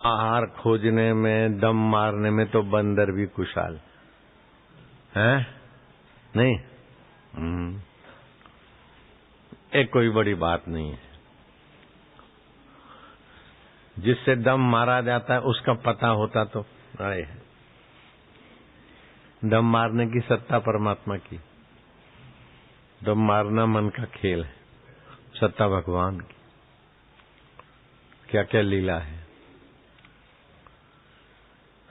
आहार खोजने में, दम मारने में तो बंदर भी कुशाल है, नहीं? एक कोई बड़ी बात नहीं है। जिससे दम मारा जाता है उसका पता होता तो आए है। दम मारने की सत्ता परमात्मा की, दम मारना मन का खेल है, सत्ता भगवान की। क्या क्या लीला है।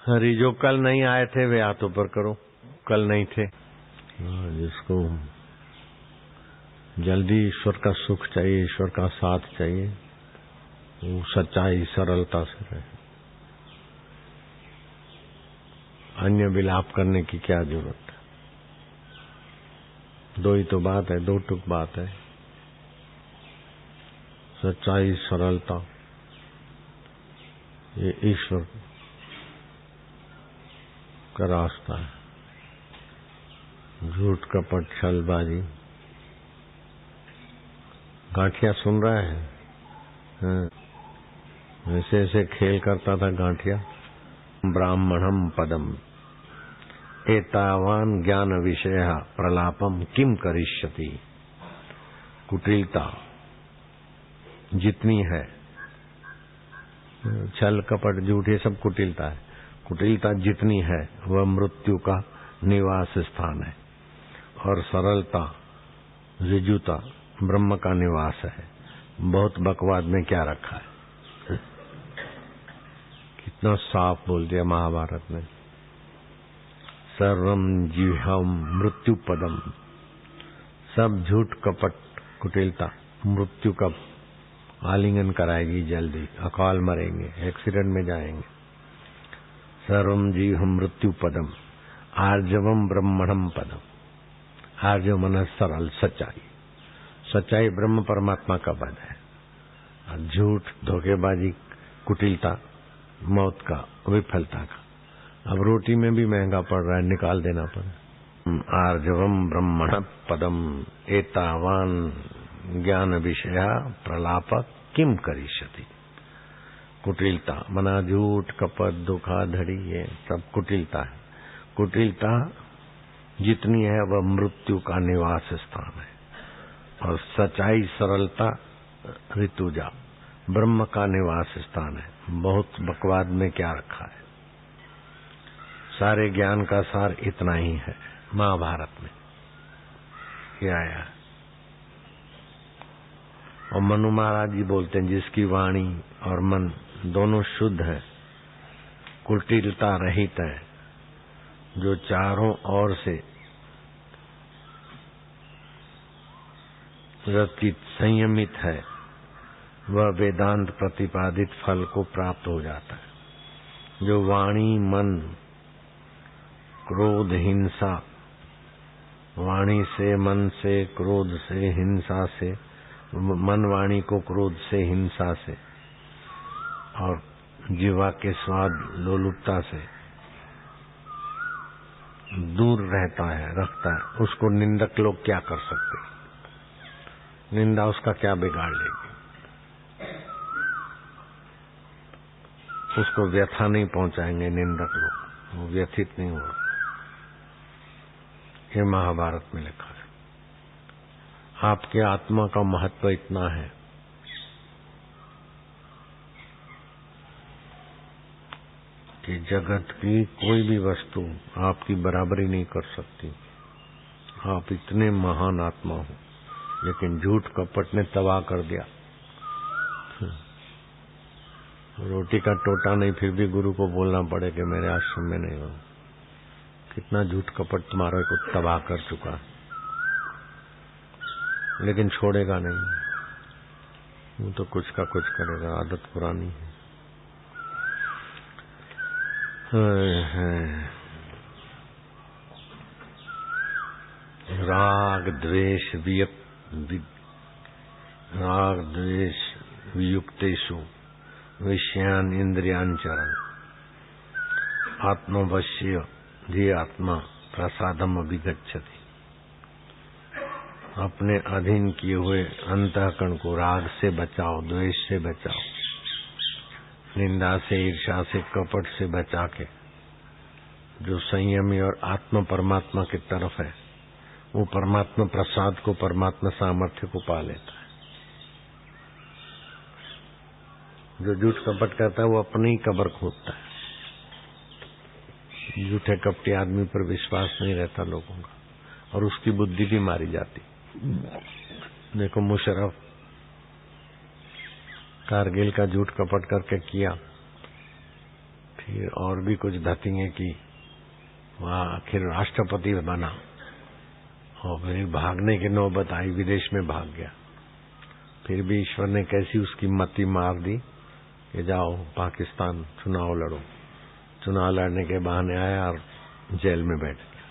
हरि जो कल नहीं आए थे वे हाथों पर करो, कल नहीं थे। जिसको जल्दी ईश्वर का सुख चाहिए, ईश्वर का साथ चाहिए, वो सच्चाई सरलता से रहे। अन्य विलाप करने की क्या जरूरत है? दो ही तो बात है, दो टुक बात है। सच्चाई सरलता, ये ईश्वर का रास्ता है। झूठ कपट छलबाजी। गांठिया सुन रहा है? ऐसे ऐसे खेल करता था गांठिया। ब्राह्मणम पदम एतावान ज्ञान विषय प्रलापम किम करिष्यति। कुटिलता जितनी है, छल कपट झूठ ये सब कुटिलता है। कुटिलता जितनी है वह मृत्यु का निवास स्थान है, और सरलता ऋजुता ब्रह्म का निवास है। बहुत बकवाद में क्या रखा है? कितना साफ बोल दिया महाभारत में। सर्वम जीवम मृत्यु पदम, सब झूठ कपट कुटिलता मृत्यु का आलिंगन कराएगी जल्दी। अकाल मरेंगे, एक्सीडेंट में जाएंगे। सर्वम जीवम मृत्यु पदम आर्जवम ब्रह्मणम पदम। आर्जव मन सरल, सच्चाई। सच्चाई ब्रह्म परमात्मा का पद है। झूठ धोखेबाजी कुटिलता मौत का, विफलता का। अब रोटी में भी महंगा पड़ रहा है, निकाल देना पड़े। आर्जवम ब्रह्मण पदम एतावान ज्ञान विषया प्रलाप किम करिष्यति। कुटिलता मना झूठ कपट धोखाधड़ी, ये सब कुटिलता है। कुटिलता जितनी है वह मृत्यु का निवास स्थान है, और सच्चाई सरलता ऋतुजा ब्रह्म का निवास स्थान है। बहुत बकवाद में क्या रखा है? सारे ज्ञान का सार इतना ही है महाभारत में क्या आया। और मनु महाराज जी बोलते हैं, जिसकी वाणी और मन दोनों शुद्ध है, कुटिलता रहित है, जो चारों ओर से रचित संयमित है, वह वेदांत प्रतिपादित फल को प्राप्त हो जाता है। जो वाणी मन क्रोध हिंसा, वाणी से मन से क्रोध से हिंसा से, मन वाणी को क्रोध से हिंसा से और जीवा के स्वाद लोलुपता से दूर रहता है, रखता है, उसको निंदक लोग क्या कर सकते? निंदा उसका क्या बिगाड़ लेगी? उसको व्यथा नहीं पहुंचाएंगे निंदक लोग, वो व्यथित नहीं होगा। ये महाभारत में लिखा है। आपके आत्मा का महत्व इतना है कि जगत की कोई भी वस्तु आपकी बराबरी नहीं कर सकती। आप इतने महान आत्मा हो, लेकिन झूठ कपट ने तबाह कर दिया। रोटी का टोटा नहीं, फिर भी गुरु को बोलना पड़े कि मेरे आश्रम में नहीं हो। कितना झूठ कपट तुम्हारे को तबाह कर चुका, लेकिन छोड़ेगा नहीं। वो तो कुछ का कुछ करेगा, आदत पुरानी है। राग द्वेष वियुक्तेषु विषयान इंद्रियांचरण आत्मवश्य धी आत्मा प्रसादम अभिगच्छति। अपने अधीन किए हुए अंतःकरण को राग से बचाओ, द्वेष से बचाओ, निंदा से, ईर्ष्या से, कपट से बचा के जो संयमी और आत्मा परमात्मा की तरफ है, वो परमात्मा प्रसाद को, परमात्मा सामर्थ्य को पा लेता है। जो झूठ कपट करता है वो अपनी ही कब्र खोदता है। झूठे कपटी आदमी पर विश्वास नहीं रहता लोगों का, और उसकी बुद्धि भी मारी जाती। देखो मुशर्रफ कारगिल का झूठ कपट करके किया, फिर और भी कुछ धतिंगे की, वहां आखिर राष्ट्रपति बना, और फिर भागने की नौबत आई, विदेश में भाग गया। फिर भी ईश्वर ने कैसी उसकी मति मार दी कि जाओ पाकिस्तान चुनाव लड़ो। चुनाव लड़ने के बहाने आया और जेल में बैठ गया।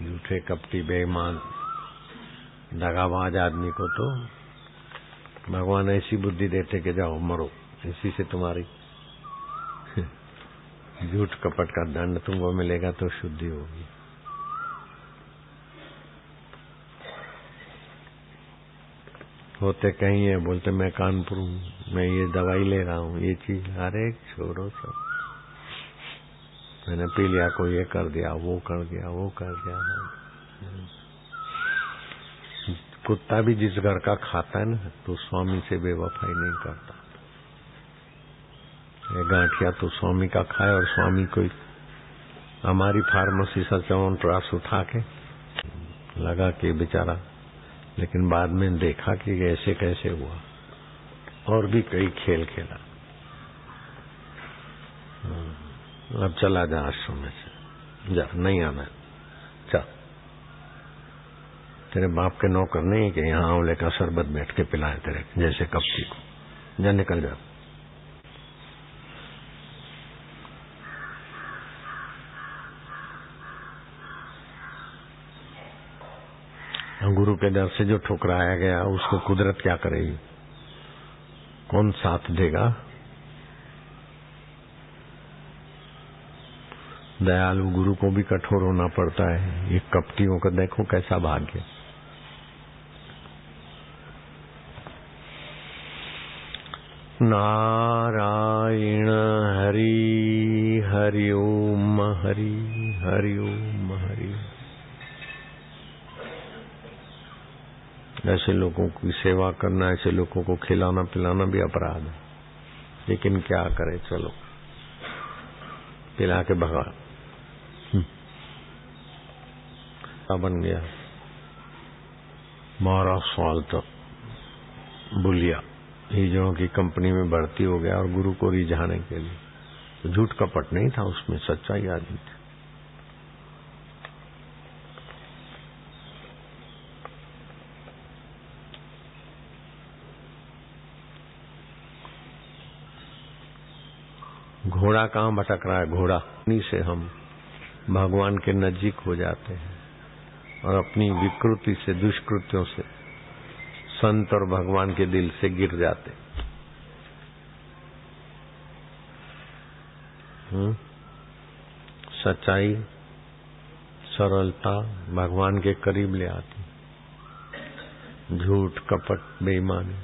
झूठे कपटी बेईमान दगाबाज आदमी को तो भगवान ऐसी बुद्धि देते कि जाओ मरो, इसी से तुम्हारी झूठ कपट का दंड तुमको मिलेगा तो शुद्धि होगी। होते कहीं है, बोलते मैं कानपुर हूँ, मैं ये दवाई ले रहा हूँ, ये चीज, अरे छोड़ो सब, मैंने पी लिया, को ये कर दिया, वो कर दिया, वो कर दिया। कुत्ता भी जिस घर का खाता है ना, तो स्वामी से बेवफाई नहीं करता। ये गांठिया तो स्वामी का खाए, और स्वामी कोई हमारी फार्मेसी से च्यवनप्राश उठा के लगा के बेचारा, लेकिन बाद में देखा कि ऐसे कैसे हुआ, और भी कई खेल खेला। अब चला जा आश्रम में से, जा, नहीं आना, जा, तेरे बाप के नौकर नहीं कि यहाँ आंवले का शरबत बैठ के पिलाए तेरे जैसे कपटी को, जा निकल जा। गुरु के दर से जो ठुकराया गया उसको कुदरत क्या करेगी, कौन साथ देगा? दयालु गुरु को भी कठोर होना पड़ता है। ये कपटियों का देखो कैसा भाग्य। नारायण हरि हरि ओम हरि हरि ओम हरि। ऐसे लोगों की सेवा करना, ऐसे लोगों को खिलाना पिलाना भी अपराध है, लेकिन क्या करे, चलो पिला के भगा। बन गया मारा साल तक बुलिया हिजड़ों की कंपनी में भर्ती हो गया, और गुरु को रिझाने के लिए। तो झूठ कपट नहीं था उसमें, सच्चाई आदमी थी। घोड़ा कहाँ भटक रहा है? घोड़ा इन्हीं से हम भगवान के नजीक हो जाते हैं, और अपनी विकृति से, दुष्कृत्यों से संत और भगवान के दिल से गिर जाते। सच्चाई, सरलता भगवान के करीब ले आती, झूठ कपट बेईमानी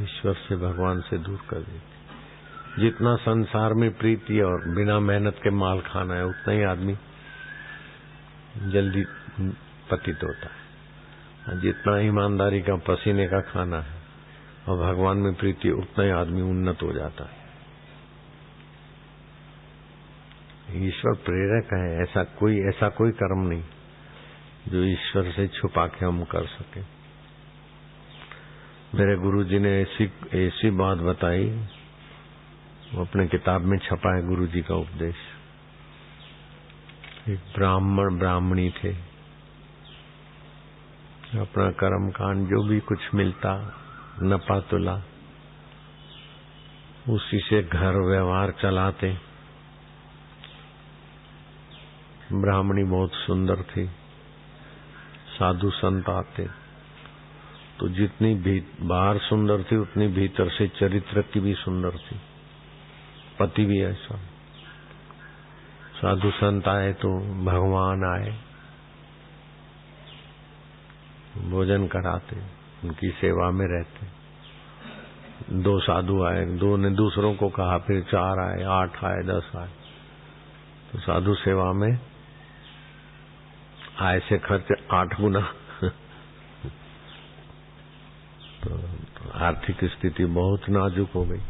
ईश्वर से, भगवान से दूर कर देती। जितना संसार में प्रीति और बिना मेहनत के माल खाना है, उतना ही आदमी जल्दी पतित होता है। जितना ईमानदारी का पसीने का खाना है और भगवान में प्रीति, उतना ही आदमी उन्नत हो जाता है। ईश्वर प्रेरक है, ऐसा कोई कर्म नहीं जो ईश्वर से छुपा के हम कर सके। मेरे गुरुजी ने ऐसी बात बताई, वो अपने किताब में छपा है, गुरुजी का उपदेश। एक ब्राह्मण ब्राह्मणी थे, अपना कर्म कांड जो भी कुछ मिलता नपा तुला, उसी से घर व्यवहार चलाते। ब्राह्मणी बहुत सुंदर थी, साधु संत आते तो जितनी बाहर सुंदर थी, उतनी भीतर से चरित्र की भी सुंदर थी, पति भी ऐसा। साधु संत आए तो भगवान आए, भोजन कराते, उनकी सेवा में रहते। 2 साधु आए, 2 ने दूसरों को कहा, फिर 4 आए, 8 आए, 10 आए। तो साधु सेवा में आय से खर्च 8 गुना। तो आर्थिक स्थिति बहुत नाजुक हो गई,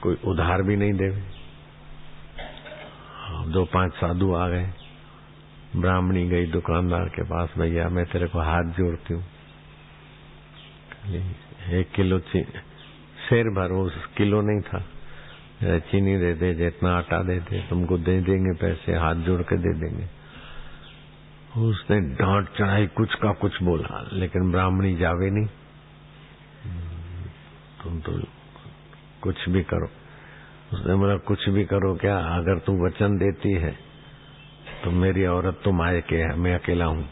कोई उधार भी नहीं दे। 2-5 साधु आ गए, ब्राह्मणी गई दुकानदार के पास, भैया मैं तेरे को हाथ जोड़ती हूँ, 1 किलो शेर भर, वो किलो नहीं था, चीनी दे दे, जितना आटा दे दे, तुमको दे देंगे पैसे, हाथ जोड़ के दे देंगे। उसने डांट चढ़ाई, कुछ का कुछ बोला, लेकिन ब्राह्मणी जावे नहीं। तुम तो कुछ भी करो। उसने बोला कुछ भी करो क्या, अगर तू वचन देती है तो मेरी औरत तो मायके है, मैं अकेला हूँ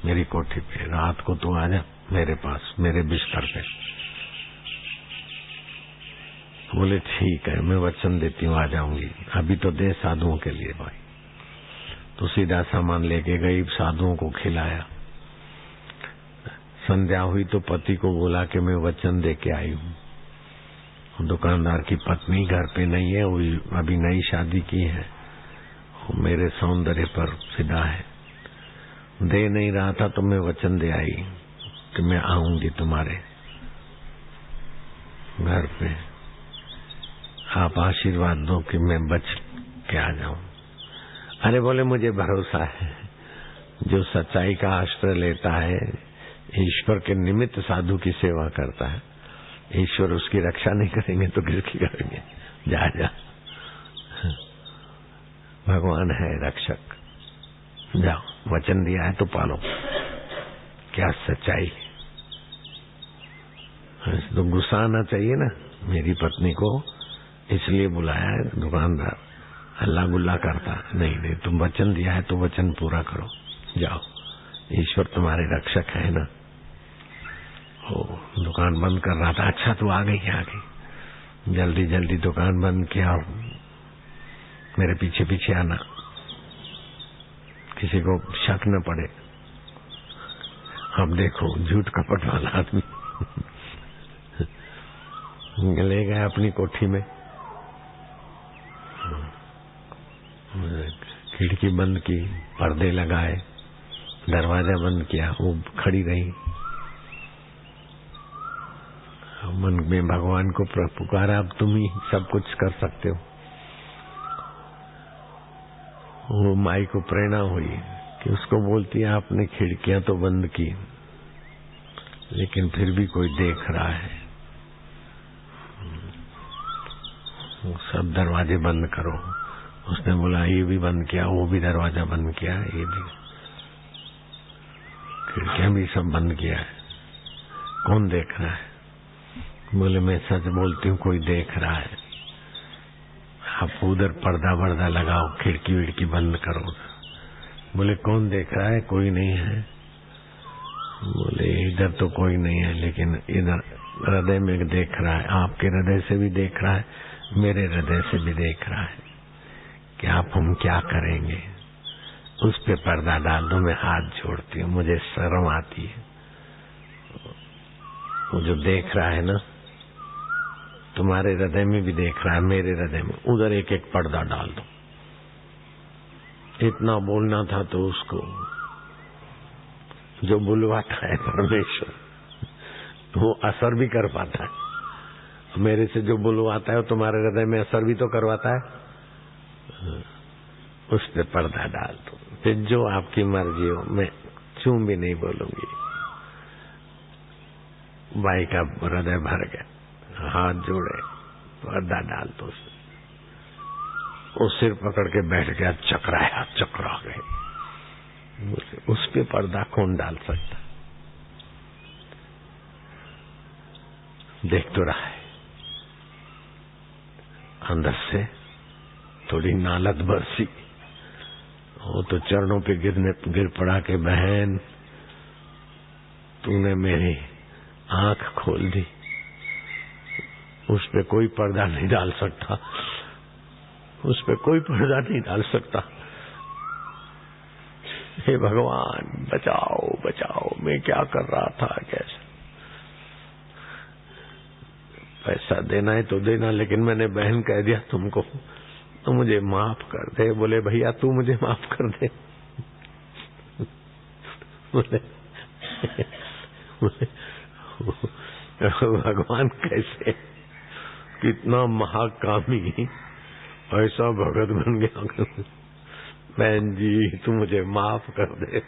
मेरी कोठी पे, रात को तू आ जा मेरे पास, मेरे बिस्तर पे। बोले ठीक है, मैं वचन देती हूँ, आ जाऊंगी, अभी तो दे साधुओं के लिए भाई। तो सीधा सामान लेके गई, साधुओं को खिलाया। संध्या हुई तो पति को बोला कि मैं वचन दे के आई हूँ। दुकानदार की पत्नी घर पे नहीं है, वो अभी नई शादी की है, वो मेरे सौंदर्य पर फिदा है, दे नहीं रहा था तो मैं वचन दे आई कि मैं आऊंगी तुम्हारे घर पे, आप आशीर्वाद दो कि मैं बच के आ जाऊं। अरे बोले मुझे भरोसा है, जो सच्चाई का आश्रय लेता है, ईश्वर के निमित्त साधु की सेवा करता है, ईश्वर उसकी रक्षा नहीं करेंगे तो किसकी करेंगे। जा जा, भगवान है रक्षक, जाओ, वचन दिया है तो पालो। क्या सच्चाई, तो गुस्सा आना चाहिए ना। मेरी पत्नी को इसलिए बुलाया है, दुकानदार हल्ला गुल्ला करता नहीं, नहीं तुम वचन दिया है तो वचन पूरा करो, जाओ, ईश्वर तुम्हारे रक्षक है ना। ओ, दुकान बंद कर रहा था, अच्छा तू आ गई, जल्दी जल्दी दुकान बंद किया, मेरे पीछे पीछे आना, किसी को शक न पड़े। अब देखो झूठ कपट वाला आदमी ले गया अपनी कोठी में, खिड़की बंद की, पर्दे लगाए, दरवाजा बंद किया, वो खड़ी रही। मन में भगवान को पुकारा, अब तुम ही सब कुछ कर सकते हो। वो माई को प्रेरणा हुई कि उसको बोलती है आपने खिड़कियां तो बंद की, लेकिन फिर भी कोई देख रहा है, सब दरवाजे बंद करो। उसने बोला ये भी बंद किया, वो भी दरवाजा बंद किया, ये भी खिड़कियां भी सब बंद किया है, कौन देख रहा है? बोले मैं सच बोलती हूँ, कोई देख रहा है, आप उधर पर्दा वर्दा लगाओ, खिड़की विड़की बंद करो। बोले कौन देख रहा है? कोई नहीं है। बोले इधर तो कोई नहीं है, लेकिन इधर हृदय में देख रहा है, आपके हृदय से भी देख रहा है, मेरे हृदय से भी देख रहा है कि आप हम क्या करेंगे। उस पे पर्दा डाल दो, मैं हाथ जोड़ती हूँ, मुझे शर्म आती है। वो जो देख रहा है ना, तुम्हारे हृदय में भी देख रहा है, मेरे हृदय में, उधर एक एक पर्दा डाल दो। इतना बोलना था तो उसको, जो बुलवाता है परमेश्वर, वो असर भी कर पाता है। मेरे से जो बुलवाता है वो तुम्हारे हृदय में असर भी तो करवाता है। उस पे पर्दा डाल दो, फिर जो आपकी मर्जी हो, मैं चूं भी नहीं बोलूंगी। भाई का हृदय भर गया, हाथ जोड़े, पर्दा डाल दो। वो सिर पकड़ के बैठ गया, चकराया, चकरा गए। उस पे पर्दा कौन डाल सकता? देख तो रहा है, अंदर से थोड़ी नालत बरसी। वो तो चरणों पे गिर पड़ा के बहन तूने मेरी आंख खोल दी। उस पे कोई पर्दा नहीं डाल सकता, उस पे कोई पर्दा नहीं डाल सकता। हे भगवान बचाओ बचाओ, मैं क्या कर रहा था, कैसे? पैसा देना है तो देना, लेकिन मैंने बहन कह दिया तुमको तो मुझे माफ कर दे। बोले भैया तू मुझे माफ कर दे। बोले भगवान कैसे, कितना महाकामी ऐसा भगत बन गया। बहन जी तू मुझे माफ कर दे।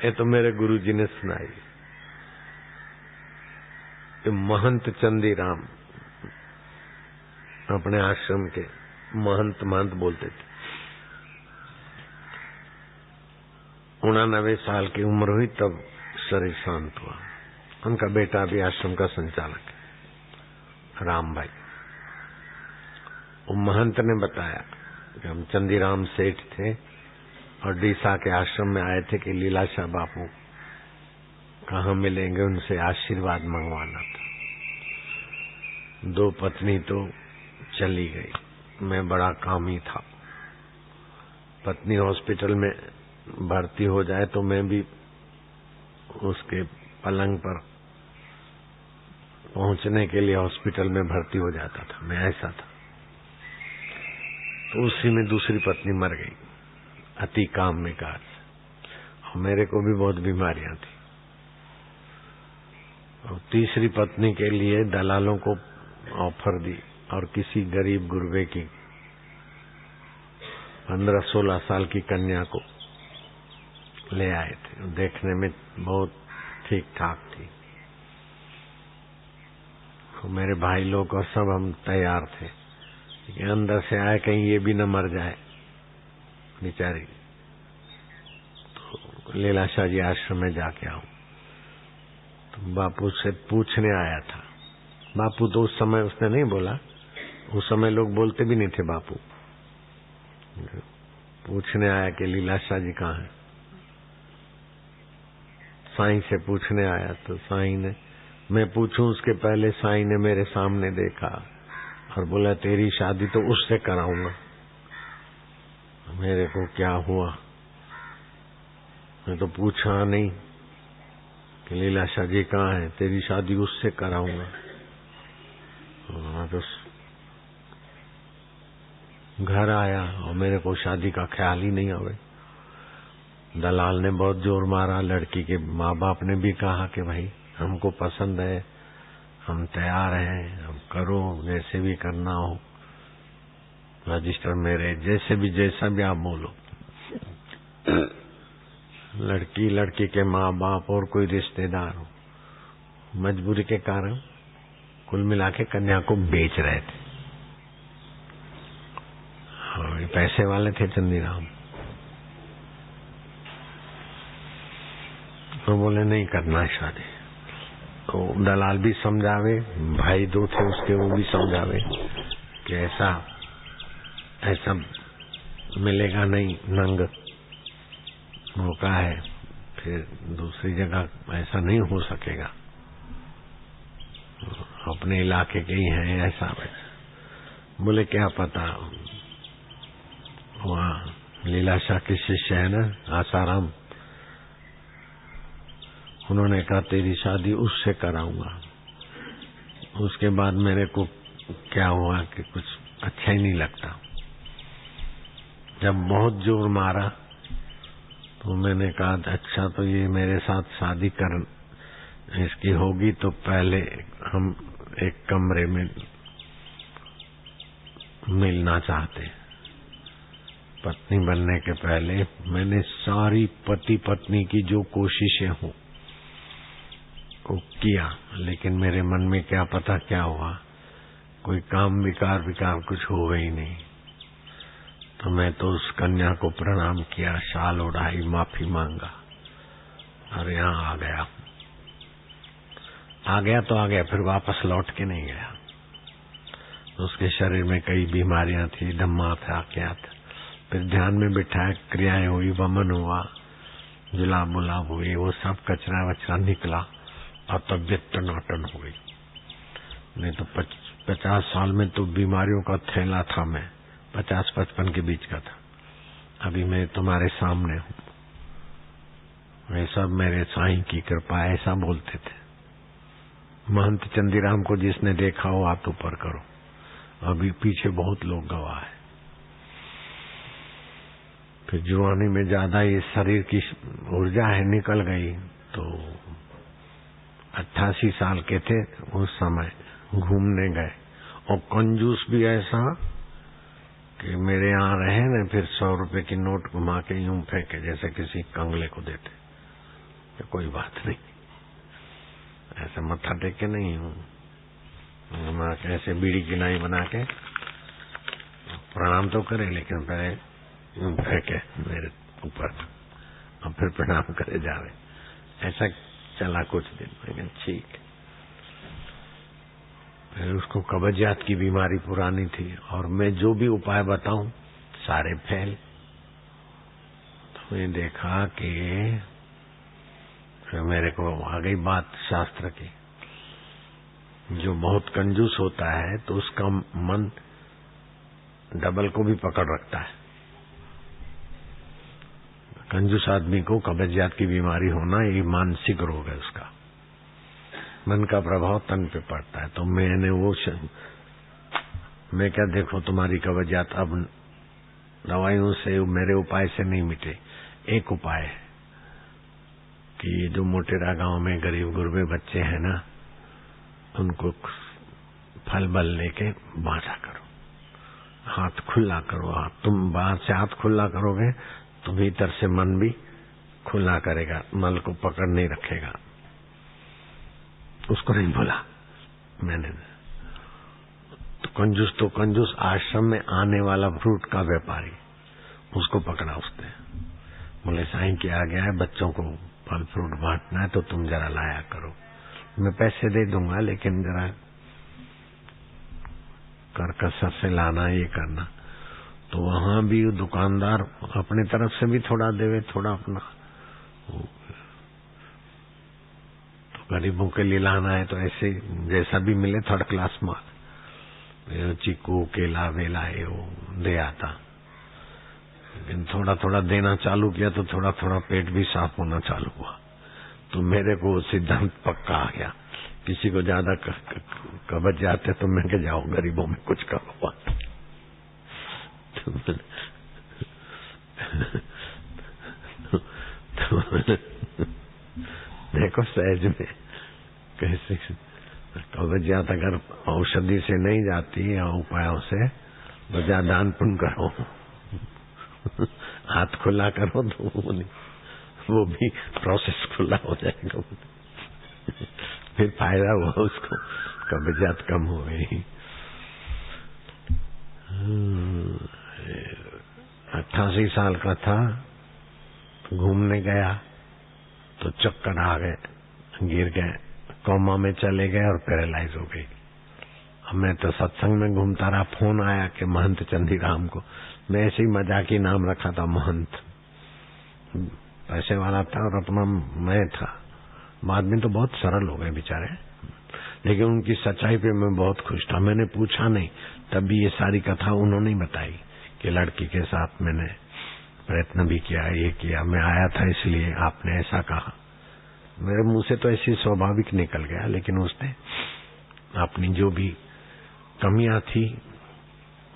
ये तो मेरे गुरु जी ने सुनाई। महंत चंदीराम अपने आश्रम के महंत बोलते थे। 89 साल की उम्र हुई तब शरीर शांत हुआ। उनका बेटा भी आश्रम का संचालक है, राम भाई। वो महंत ने बताया कि हम चंदीराम सेठ थे और डीसा के आश्रम में आए थे कि लीलाशाह बापू कहाँ मिलेंगे, उनसे आशीर्वाद मंगवाना था। 2 पत्नी तो चली गई, मैं बड़ा कामी था। पत्नी हॉस्पिटल में भर्ती हो जाए तो मैं भी उसके पलंग पर पहुंचने के लिए हॉस्पिटल में भर्ती हो जाता था, मैं ऐसा था। तो उसी में दूसरी पत्नी मर गई अति काम में कार से, और मेरे को भी बहुत बीमारियां थी। और तीसरी पत्नी के लिए दलालों को ऑफर दी और किसी गरीब गुरबे की 15-16 साल की कन्या को ले आए थे। देखने में बहुत ठीक ठाक थी। तो मेरे भाई लोग और सब हम तैयार थे कि अंदर से आए कहीं ये भी न मर जाए बेचारी। तो लीलाशाह जी आश्रम में जाके आऊं तो बापू से पूछने आया था। बापू तो उस समय उसने नहीं बोला, उस समय लोग बोलते भी नहीं थे बापू। पूछने आया कि लीलाशाह जी कहाँ है। साईं से पूछने आया तो साईं ने, मैं पूछूं उसके पहले साईं ने मेरे सामने देखा और बोला तेरी शादी तो उससे कराऊंगा। मेरे को क्या हुआ, मैं तो पूछा नहीं कि लीलाशाह जी कहाँ है, तेरी शादी उससे कराऊंगा। तो घर आया और मेरे को शादी का ख्याल ही नहीं आवे। दलाल ने बहुत जोर मारा, लड़की के माँ बाप ने भी कहा कि भाई हमको पसंद है, हम तैयार हैं, हम करो जैसे भी करना हो, रजिस्टर मेरे जैसा भी आप बोलो। लड़की के माँ बाप और कोई रिश्तेदार हो, मजबूरी के कारण कुल मिला के कन्या को बेच रहे थे। हाँ, पैसे वाले थे चंदीराम। तो बोले नहीं करना शादी। तो दलाल भी समझावे, भाई 2 थे उसके, वो भी समझावे कि ऐसा मिलेगा नहीं, नंग मौका है, फिर दूसरी जगह ऐसा नहीं हो सकेगा, अपने इलाके के ही हैं ऐसा। बोले क्या पता, वहाँ लीलाशाह के शिष्य है ना आसाराम, उन्होंने कहा तेरी शादी उससे कराऊंगा। उसके बाद मेरे को क्या हुआ कि कुछ अच्छा ही नहीं लगता। जब बहुत जोर मारा तो मैंने कहा अच्छा तो ये मेरे साथ शादी कर इसकी होगी तो पहले हम एक कमरे में मिलना चाहते। पत्नी बनने के पहले मैंने सारी पति पत्नी की जो कोशिशें हों को किया, लेकिन मेरे मन में क्या पता क्या हुआ, कोई काम विकार कुछ हो गई नहीं। तो मैं तो उस कन्या को प्रणाम किया, शाल ओढ़ाई, माफी मांगा और यहाँ आ गया तो आ गया, फिर वापस लौट के नहीं गया। तो उसके शरीर में कई बीमारियां थी, दम्मा था, क्या था। फिर ध्यान में बिठाया, क्रियाएं हुई, वमन हुआ, जुलाब बुलाब हुई, वो सब कचरा वचरा निकला और तबियत टनाटन हो गई। नहीं तो 50 साल में तो बीमारियों का थैला था, मैं 50-55 के बीच का था। अभी मैं तुम्हारे सामने हूँ, ये सब मेरे साईं की कृपा, ऐसा बोलते थे। महंत चंदीराम को जिसने देखा हो हाथ ऊपर करो। अभी पीछे बहुत लोग गवाह है। फिर जुआनी में ज्यादा ये शरीर की ऊर्जा है निकल गई, तो 88 साल के थे उस समय, घूमने गए। और कंजूस भी ऐसा कि मेरे यहाँ रहे न, फिर 100 रुपए की नोट घुमा के यूं फेंके जैसे किसी कंगले को देते। तो कोई बात नहीं, ऐसे मत्था टेक के नहीं हूँ, ऐसे बीड़ी की नाई बना के प्रणाम तो करे, लेकिन पहले यूं फेंके मेरे ऊपर और फिर प्रणाम करे जावे। ऐसा चला कुछ दिन, लेकिन ठीक। फिर उसको कब्जियत की बीमारी पुरानी थी, और मैं जो भी उपाय बताऊं सारे फेल। तो मैं देखा कि फिर मेरे को आ गई बात शास्त्र की, जो बहुत कंजूस होता है तो उसका मन डबल को भी पकड़ रखता है। कंजूस आदमी को कब्जियत की बीमारी होना ये मानसिक रोग है, उसका मन का प्रभाव तन पे पड़ता है। तो मैंने मैं क्या, देखो तुम्हारी कब्जियत अब दवाइयों से मेरे उपाय से नहीं मिटे। एक उपाय है कि ये जो मोटेरा गांव में गरीब गुरबे बच्चे हैं ना, उनको फल बल लेके बांटा करो, हाथ खुला करो। तुम बाहर से हाथ खुला करोगे तो भीतर से मन भी खुला करेगा, मल को पकड़ नहीं रखेगा। उसको नहीं बोला मैंने। तो कंजूस आश्रम में आने वाला फ्रूट का व्यापारी, उसको पकड़ा उसने। बोले साईं किया गया है, बच्चों को फल फ्रूट बांटना है तो तुम जरा लाया करो, मैं पैसे दे दूंगा लेकिन जरा कर कसर से लाना, ये करना। तो वहां भी दुकानदार अपने तरफ से भी थोड़ा देवे, थोड़ा अपना। तो गरीबों के लिए लाना है तो ऐसे जैसा भी मिले थर्ड क्लास माल, चीकू केला वेला है वो दे आता। लेकिन थोड़ा थोड़ा देना चालू किया तो थोड़ा थोड़ा पेट भी साफ होना चालू हुआ। तो मेरे को सिद्धांत पक्का आ गया, किसी को ज्यादा कब्ज जाते तो मैं के जाओ गरीबों में कुछ करो। देखो सहज में कैसे कब्जियत अगर औषधि से नहीं जाती या उपायों से, तो जा दान पुण्य करो, हाथ खुला करो तो वो भी प्रोसेस खुला हो जाएगा, फिर फायदा हुआ उसको, कब्जियत कम हो गई। 88 साल का था, घूमने गया तो चक्कर आ गए, गिर गए, कोमा में चले गए और पैरालाइज हो गई। मैं तो सत्संग में घूमता रहा, फोन आया कि महंत चंदीराम को। मैं ऐसे ही मजाकी नाम रखा था महंत, पैसे वाला था और अपना मैं था। बाद में तो बहुत सरल हो गए बेचारे, लेकिन उनकी सच्चाई पे मैं बहुत खुश था। मैंने पूछा नहीं, तब भी ये सारी कथा उन्होंने बताई कि लड़की के साथ मैंने प्रयत्न भी किया, ये किया, मैं आया था इसलिए आपने ऐसा कहा। मेरे मुंह से तो ऐसी स्वाभाविक निकल गया, लेकिन उसने अपनी जो भी कमियां थी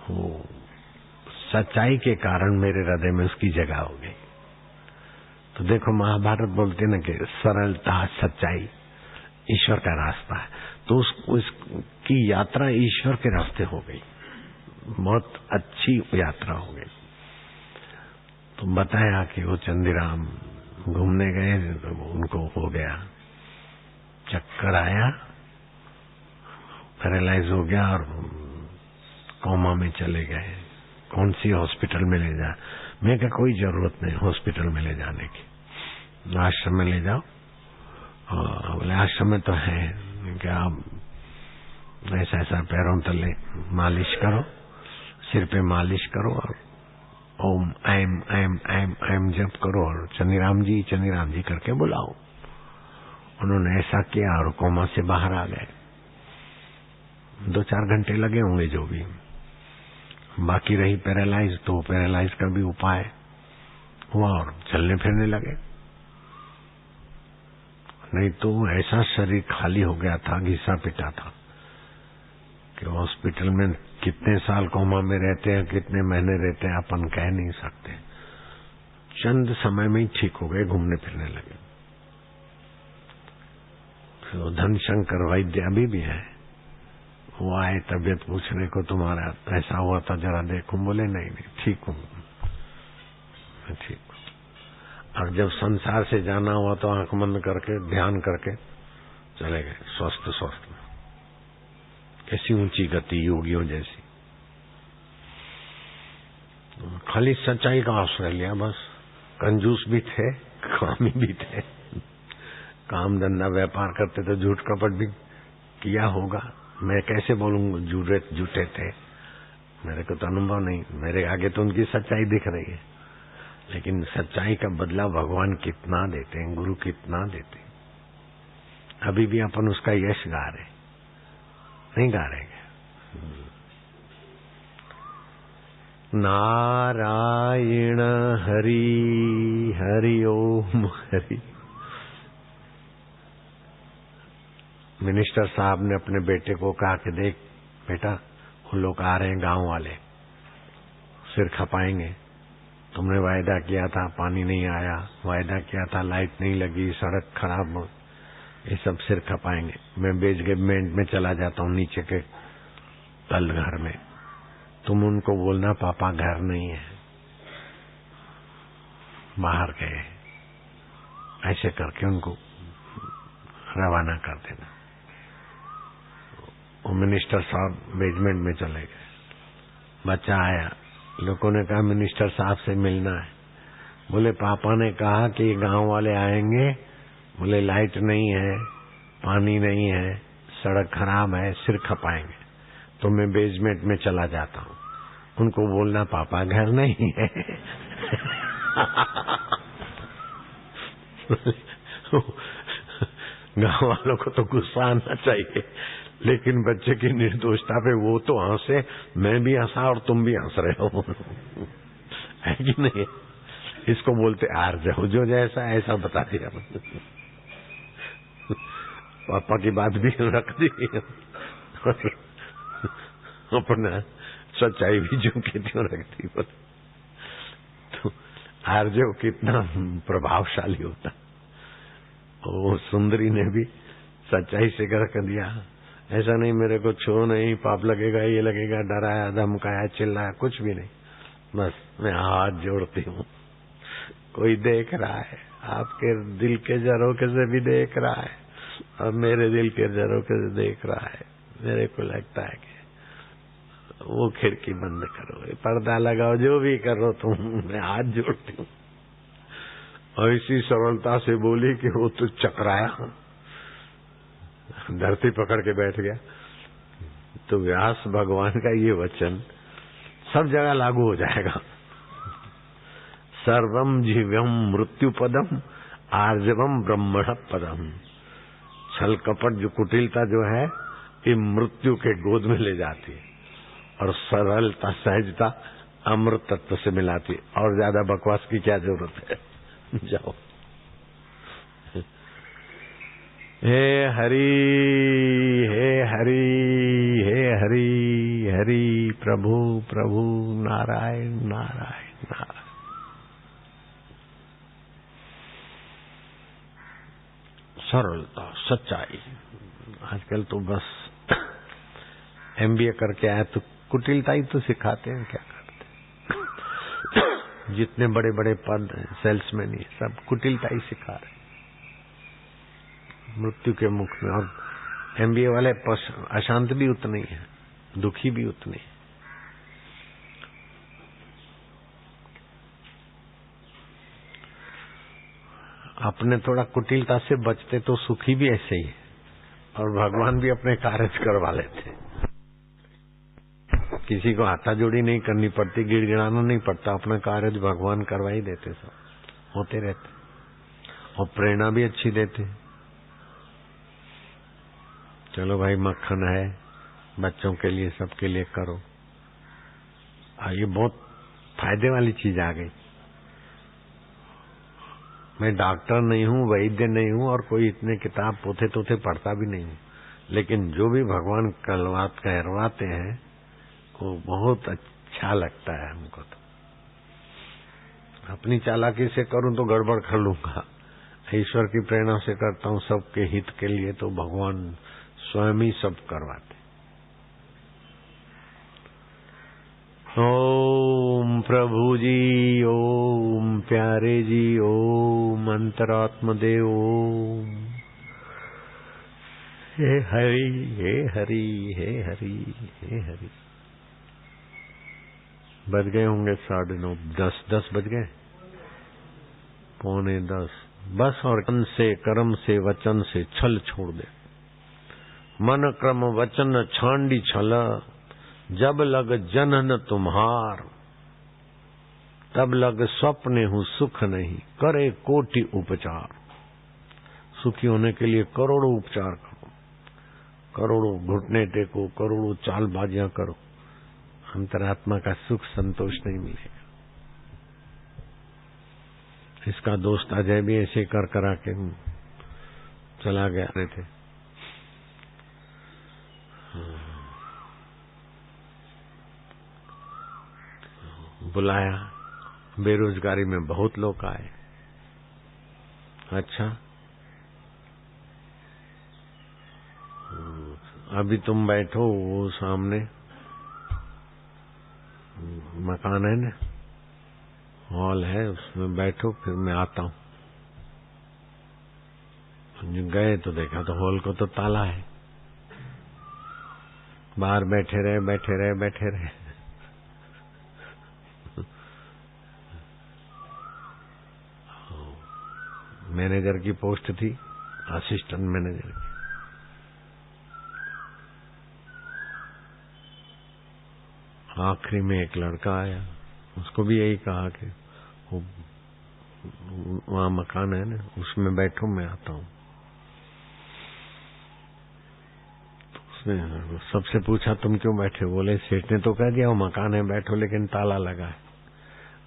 वो सच्चाई के कारण मेरे हृदय में उसकी जगह हो गई। तो देखो महाभारत बोलते ना कि सरलता सच्चाई ईश्वर का रास्ता है, तो उसकी यात्रा ईश्वर के रास्ते हो गई, बहुत अच्छी यात्रा हो गई। तो बताया कि वो चंदीराम घूमने गए तो उनको हो गया, चक्कर आया, पैरालाइज हो गया और कोमा में चले गए। कौन सी हॉस्पिटल में ले जा? मैं क्या कोई जरूरत नहीं हॉस्पिटल में ले जाने की, आश्रम में ले जाओ। बोले आश्रम में तो है क्या, ऐसा ऐसा पैरों तले मालिश करो, सिर पे मालिश करो और ओम ऐम ऐम ऐम ऐम जप करो और चंदीराम जी करके बुलाओ। उन्होंने ऐसा किया और कोमा से बाहर आ गए। 2-4 घंटे लगे होंगे जो भी, बाकी रही पैरालाइज, तो पैरालाइज का भी उपाय हुआ और चलने फिरने लगे। नहीं तो ऐसा शरीर खाली हो गया था, घिसा पिटा था कि हॉस्पिटल में कितने साल कोमा में रहते हैं, कितने महीने रहते हैं, अपन कह नहीं सकते। चंद समय में ही ठीक हो गए, घूमने फिरने लगे। तो धनशंकर वैद्य अभी भी है, वो आए तबीयत पूछने को, तुम्हारा ऐसा हुआ था जरा देखूं। बोले नहीं ठीक हूँ, मैं ठीक हूँ। और जब संसार से जाना हुआ तो आंख बंद करके ध्यान करके चले गए, स्वस्थ स्वस्थ में। कैसी ऊंची गति, योगियों जैसी। खाली सच्चाई का आश्रय लिया बस। कंजूस भी थे, कामी भी थे। काम धंधा व्यापार करते तो झूठ कपट भी किया होगा। मैं कैसे बोलूंगा झूठे थे, मेरे को तो अनुभव नहीं। मेरे आगे तो उनकी सच्चाई दिख रही है, लेकिन सच्चाई का बदला भगवान कितना देते हैं, गुरु कितना देते हैं। अभी भी अपन उसका यश गा रहे, नहीं गा रहे। नारायण हरि हरि ओम हरि। मिनिस्टर साहब ने अपने बेटे को कहा कि देख बेटा, वो लोग आ रहे हैं गांव वाले, सिर खपाएंगे। तुमने वायदा किया था, पानी नहीं आया, वायदा किया था, लाइट नहीं लगी, सड़क खराब, ये सब सिर खपाएंगे। मैं बेसमेंट में चला जाता हूँ, नीचे के तल घर में। तुम उनको बोलना पापा घर नहीं है, बाहर गए। ऐसे करके उनको रवाना कर देना। वो मिनिस्टर साहब बेसमेंट में चले गए। बच्चा आया, लोगों ने कहा मिनिस्टर साहब से मिलना है। बोले पापा ने कहा कि गांव वाले आएंगे। बोले लाइट नहीं है, पानी नहीं है, सड़क खराब है, सिर खपाएंगे। तो मैं बेसमेंट में चला जाता हूँ, उनको बोलना पापा घर नहीं है। गांव वालों को तो गुस्सा आना चाहिए, लेकिन बच्चे की निर्दोषता पे वो तो हंसे, मैं भी हंसा और तुम भी हंस रहे हो। है कि नहीं? इसको बोलते आर जाओ, जो जैसा ऐसा बता दिया। पापा की बात भी रख दी, अपना सच्चाई भी जो की त्यों रख दी। तो आर्जव कितना प्रभावशाली होता। वो सुंदरी ने भी सच्चाई से रख दिया। ऐसा नहीं मेरे को छो नहीं, पाप लगेगा, ये लगेगा, डराया, धमकाया, चिल्लाया, कुछ भी नहीं। बस मैं हाथ जोड़ती हूँ। कोई देख रहा है, आपके दिल के झरोखे से भी देख रहा है और मेरे दिल के झरोखे से देख रहा है। मेरे को लगता है कि वो खिड़की बंद करो, पर्दा लगाओ, जो भी करो तुम, मैं हाथ जोड़ती हूँ। ऐसी सरलता से बोली कि वो तो चकराया, धरती पकड़ के बैठ गया। तो व्यास भगवान का ये वचन सब जगह लागू हो जाएगा। सर्वम जीव्यम मृत्यु पदम आर्जवम ब्रह्मण पदम। छल कपट जो कुटिलता जो है, ये मृत्यु के गोद में ले जाती है और सरलता सहजता अमृत तत्व से मिलाती है। और ज्यादा बकवास की क्या जरूरत है? जाओ। हे हरि हे हरि हे हरि हरि प्रभु प्रभु नारायण नारायण नारायण। सरलता, सच्चाई। आजकल तो बस MBA करके आया तो कुटिलता ही तो सिखाते हैं, क्या करते हैं। जितने बड़े बड़े पद हैं, सेल्समैन, ये सब कुटिलता ही सिखा रहे मृत्यु के मुख में। और MBA वाले अशांत भी उतने ही है, दुखी भी उतने ही। अपने थोड़ा कुटिलता से बचते तो सुखी भी ऐसे ही है, और भगवान भी अपने कार्य करवा लेते। किसी को हाथाजोड़ी नहीं करनी पड़ती, गिड़गिड़ाना नहीं पड़ता, अपना कार्य भगवान करवा ही देते, सब होते रहते। और प्रेरणा भी अच्छी देते। चलो भाई मक्खन है, बच्चों के लिए, सबके लिए करो। ये बहुत फायदे वाली चीज आ गई। मैं डॉक्टर नहीं हूँ, वैद्य नहीं हूँ और कोई इतने किताब पोथे तोथे पढ़ता भी नहीं हूँ, लेकिन जो भी भगवान कहवाते हैं वो बहुत अच्छा लगता है हमको। तो अपनी चालाकी से करूँ तो गड़बड़ कर लूंगा, ईश्वर की प्रेरणा से करता हूँ सबके हित के लिए, तो भगवान स्वयं ही सब करवाते। ओम प्रभु जी, ओम प्यारे जी, ओम अंतरात्म देव, ओम। हे हरि, हे हरि, हे हरि, हे हरि। बज गए होंगे 9:30, 10 बज गए, 9:45। बस और कर्म से, कर्म से, वचन से छल छोड़ दे। मन क्रम वचन छांडी छल, जब लग जनन तुम्हार, तब लग स्वप्ने हूँ सुख नहीं, करे कोटि उपचार। सुखी होने के लिए करोड़ों उपचार करो, करोड़ों घुटने टेको, करोड़ों चालबाजियां करो, अंतरात्मा का सुख संतोष नहीं मिलेगा। इसका दोस्त अजय भी ऐसे कर करा के चला गया थे। बुलाया, बेरोजगारी में बहुत लोग आए। अच्छा, अभी तुम बैठो, वो सामने मकान है ना, हॉल है, उसमें बैठो, फिर मैं आता हूँ। गए तो देखा तो हॉल को तो ताला है, बाहर बैठे रहे बैठे रहे बैठे रहे। मैनेजर की पोस्ट थी, असिस्टेंट मैनेजर की। आखिरी में एक लड़का आया, उसको भी यही कहा कि वहाँ मकान है ना, उसमें बैठो, मैं आता हूँ। उसने सबसे पूछा तुम क्यों बैठे? बोले सेठ ने तो कह दिया वो मकान है बैठो, लेकिन ताला लगा है।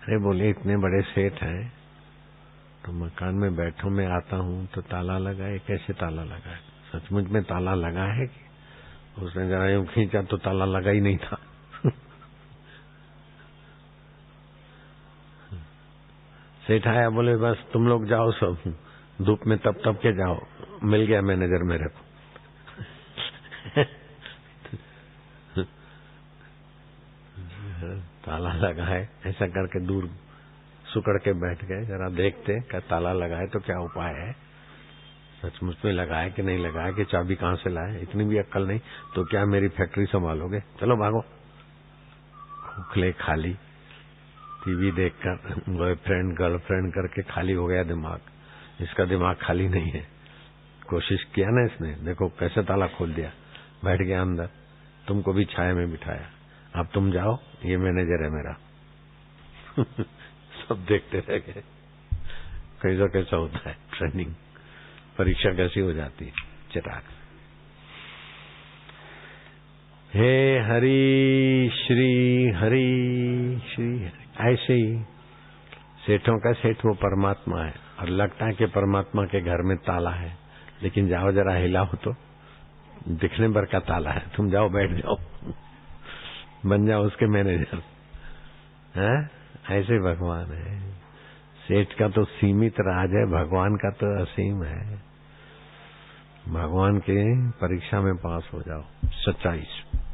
अरे बोले इतने बड़े सेठ हैं तो मकान में बैठो, मैं आता हूँ तो ताला लगा है, कैसे ताला लगा है? सचमुच में ताला लगा है कि? उसने जरा यूं खींचा तो ताला लगा ही नहीं था। सेठ आया, बोले बस तुम लोग जाओ, सब धूप में तप तप के जाओ, मिल गया मैनेजर मेरे को। ताला लगा है, ऐसा करके दूर सुकड़ के बैठ गए, जरा देखते क्या ताला लगा है तो क्या उपाय है, सचमुच में लगा है कि नहीं लगा है, कि चाबी कहाँ से लाए, इतनी भी अक्ल नहीं तो क्या मेरी फैक्ट्री संभालोगे? चलो भागो। खोखले खाली, टीवी देखकर बॉयफ्रेंड गर्लफ्रेंड करके खाली हो गया दिमाग। इसका दिमाग खाली नहीं है, कोशिश किया ना इसने, देखो कैसे ताला खोल दिया, बैठ गया अंदर, तुमको भी छाया में बिठाया, अब तुम जाओ, ये मैनेजर है मेरा। सब देखते रह गए कैसा कैसा होता है ट्रेनिंग, परीक्षा कैसी हो जाती है चटाक। हे हरि श्री हरि श्री हरि। ऐसे ही सेठों का सेठ वो परमात्मा है, और लगता है कि परमात्मा के घर में ताला है, लेकिन जाओ जरा हिलाओ तो दिखने भर का ताला है। तुम जाओ बैठ जाओ, बन जाओ उसके मैनेजर। हैं? ऐसे भगवान है। सेठ का तो सीमित राज है, भगवान का तो असीम है। भगवान के परीक्षा में पास हो जाओ सच्चाई से।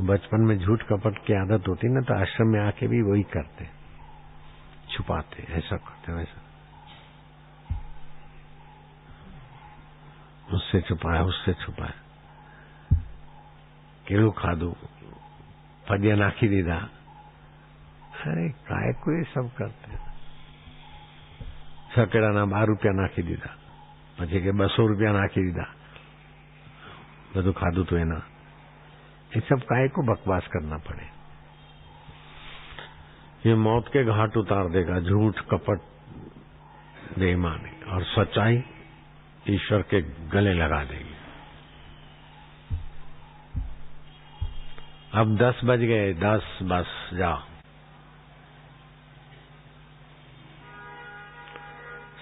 बचपन में झूठ कपट की आदत होती ना, तो आश्रम में आके भी वही करते, छुपाते, ऐसा करते वैसा, उससे छुपाया उससे छुपाया, केळू खाधू, पदिया नाखी दीदा। अरे काय को ये सब करते, सकेड़ा 12 રૂપિયા નાખી દીધા, પછી કે 200 રૂપિયા નાખી દીધા, બધું ખાધું તો એના। ये सब काय को बकवास करना पड़े? ये मौत के घाट उतार देगा, झूठ कपट बेईमानी, और सच्चाई ईश्वर के गले लगा देगी। अब 10 बज गए, 10 बस जाओ।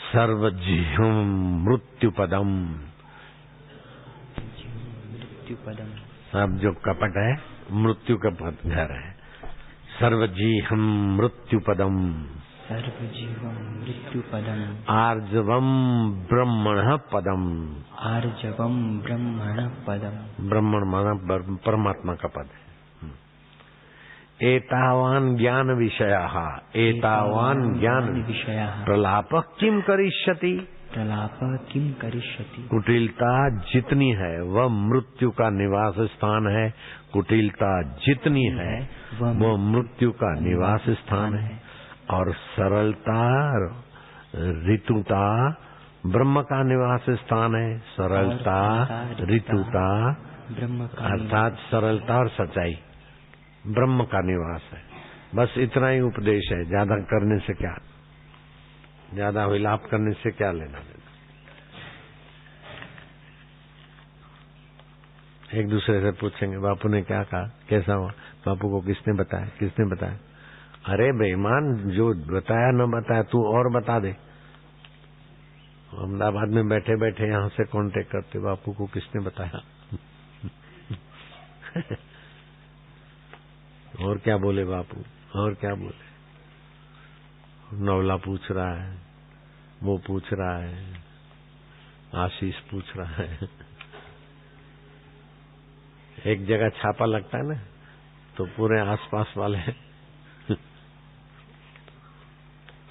सर्वजीवं मृत्युपदम। मृत्युपदम। सब जो कपट है मृत्यु का पद घर है। सर्वजीवं मृत्युपदम। सर्वजीवं मृत्युपदम। आर्जवं ब्रह्मणः पदम। आर्जवं ब्रह्मणः पदम। ब्रह्मण माना परमात्मा का पद है। एतावान ज्ञान विषयः। एतावान ज्ञान विषयः। प्रलाप किम करिष्यति। प्रलाप किम करिष्यति। कुटिलता जितनी है वह मृत्यु का निवास स्थान है। कुटिलता जितनी है वह मृत्यु का निवास स्थान है। और सरलता ऋतुता ब्रह्म का निवास स्थान है। सरलता ऋतुता ब्रह्म का अर्थात सरलता और सच्चाई ब्रह्म का निवास है। बस इतना ही उपदेश है। ज्यादा करने से क्या, ज्यादा विलाप करने से क्या लेना देना। एक दूसरे से पूछेंगे बापू ने क्या कहा, कैसा हुआ, बापू को किसने बताया, किसने बताया। अरे बेईमान, जो बताया न बताया तू और बता दे। अहमदाबाद में बैठे बैठे यहाँ से कांटेक्ट करते, बापू को किसने बताया। और क्या बोले बापू, और क्या बोले। नवला पूछ रहा है, वो पूछ रहा है, आशीष पूछ रहा है। एक जगह छापा लगता है ना तो पूरे आसपास वाले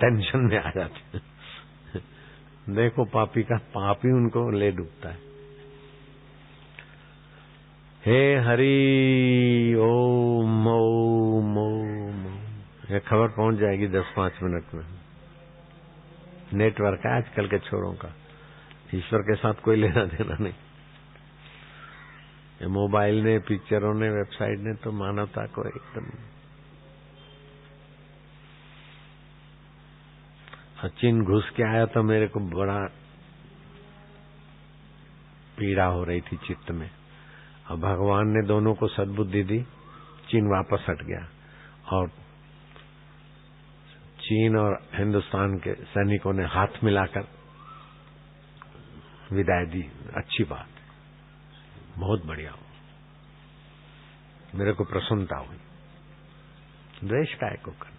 टेंशन में आ जाते। देखो पापी का पापी उनको ले डूबता है। हे हरि ओम ओम ओम। ये खबर पहुंच जाएगी 10-5 मिनट में। नेटवर्क है आजकल के छोरों का, ईश्वर के साथ कोई लेना देना नहीं। ये मोबाइल ने, पिक्चरों ने, वेबसाइट ने तो मानवता को एकदम। चीन घुस के आया तो मेरे को बड़ा पीड़ा हो रही थी चित्त में। और भगवान ने दोनों को सद्बुद्धि दी, चीन वापस हट गया और चीन और हिंदुस्तान के सैनिकों ने हाथ मिलाकर विदाई दी। अच्छी बात, बहुत बढ़िया हो। मेरे को प्रसन्नता हुई। द्वेष काय को करना।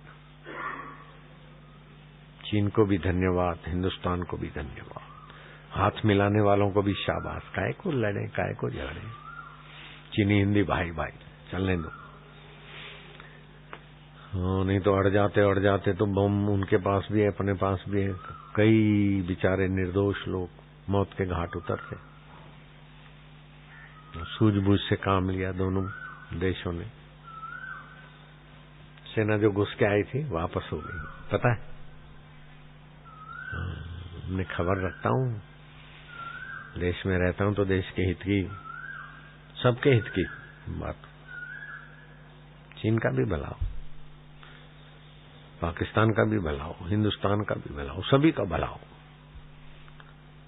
चीन को भी धन्यवाद, हिंदुस्तान को भी धन्यवाद, हाथ मिलाने वालों को भी शाबाश। काय को लड़े, काय को झगड़े। चीनी हिंदी भाई भाई चलने दो। नहीं तो अड़ जाते तो बम उनके पास भी है, अपने पास भी है। कई बेचारे निर्दोष लोग मौत के घाट उतरते। सूझबूझ से काम लिया दोनों देशों ने। सेना जो घुस के आई थी वापस हो गई, पता है। मैं खबर रखता हूँ, देश में रहता हूँ तो देश के हित की, सबके हित की बात। चीन का भी भला हो, पाकिस्तान का भी भला हो, हिंदुस्तान का भी भला हो, सभी का भला हो।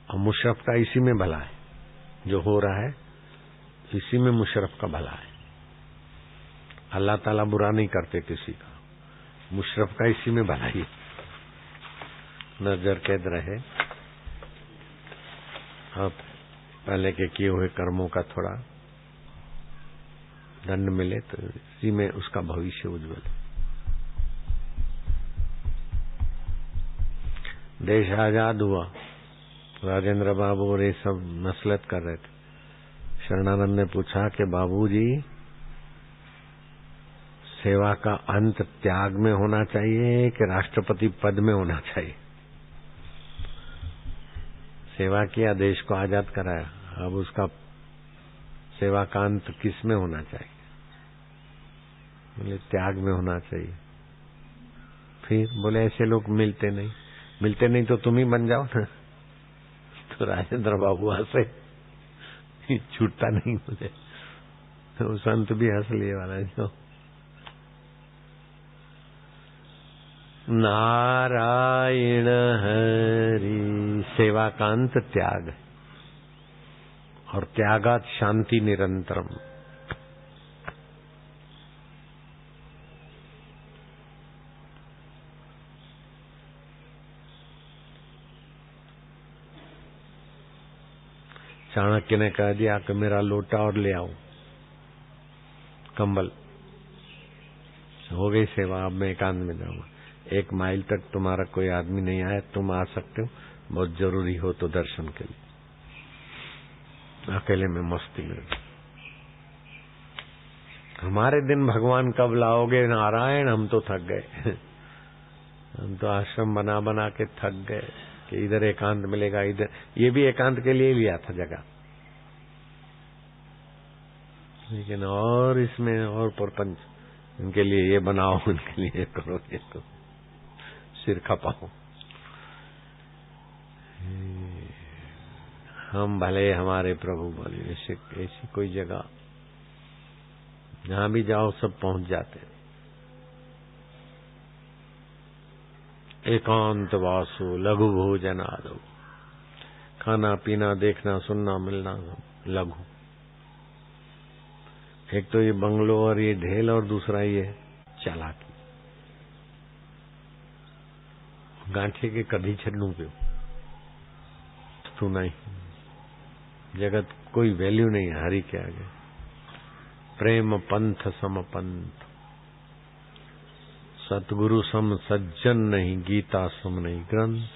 और मुशर्रफ का इसी में भला है, जो हो रहा है इसी में मुशर्रफ का भला है। अल्लाह ताला बुरा नहीं करते किसी का, मुशर्रफ का इसी में भला ही। नजर कैद रहे, अब पहले के किए हुए कर्मों का थोड़ा दंड मिले तो इसी में उसका भविष्य उज्जवल। देश आजाद हुआ, राजेंद्र बाबू और ये सब मसलत कर रहे थे। शरणानंद ने पूछा कि बाबूजी, सेवा का अंत त्याग में होना चाहिए कि राष्ट्रपति पद में होना चाहिए। सेवा किया, देश को आजाद कराया, अब उसका सेवा का अंत किस में होना चाहिए? बोले त्याग में होना चाहिए। फिर बोले ऐसे लोग मिलते नहीं तो तुम ही बन जाओ ना। तो राजेंद्र बाबू हंसे, छूटता नहीं मुझे। तो संत भी हंस लिए वाला जो नारायण हरि। सेवा का अंत त्याग है और त्यागात शांति निरंतरम। चाणक्य ने कह दिया कि मेरा लोटा और ले आओ, कंबल। हो गई सेवा, अब मैं एकांत में जाऊंगा। 1 माइल तक तुम्हारा कोई आदमी नहीं आया, तुम आ सकते हो, बहुत जरूरी हो तो दर्शन के लिए। अकेले में मस्ती में। हमारे दिन भगवान कब लाओगे नारायण, हम तो थक गए। हम तो आश्रम बना बना के थक गए कि इधर एकांत मिलेगा, इधर। ये भी एकांत के लिए लिया था जगह, लेकिन और इसमें और प्रपंच, इनके लिए ये बनाओ, इनके लिए ये करो, ये तो सिर खपाओ। हम भले हमारे प्रभु भले, ऐसी कोई जगह जहां भी जाओ सब पहुंच जाते। एकांत वासु लघु भोजन आदो, खाना पीना देखना सुनना मिलना लघु। एक तो ये बंगलो और ये ढेल, और दूसरा ये चालाकी। गांठे के कभी छड़नू पे तू नहीं, जगत कोई वैल्यू नहीं है हरि के आगे। प्रेम पंथ सम पंथ, सतगुरु सम सज्जन नहीं, गीता सम नहीं ग्रंथ।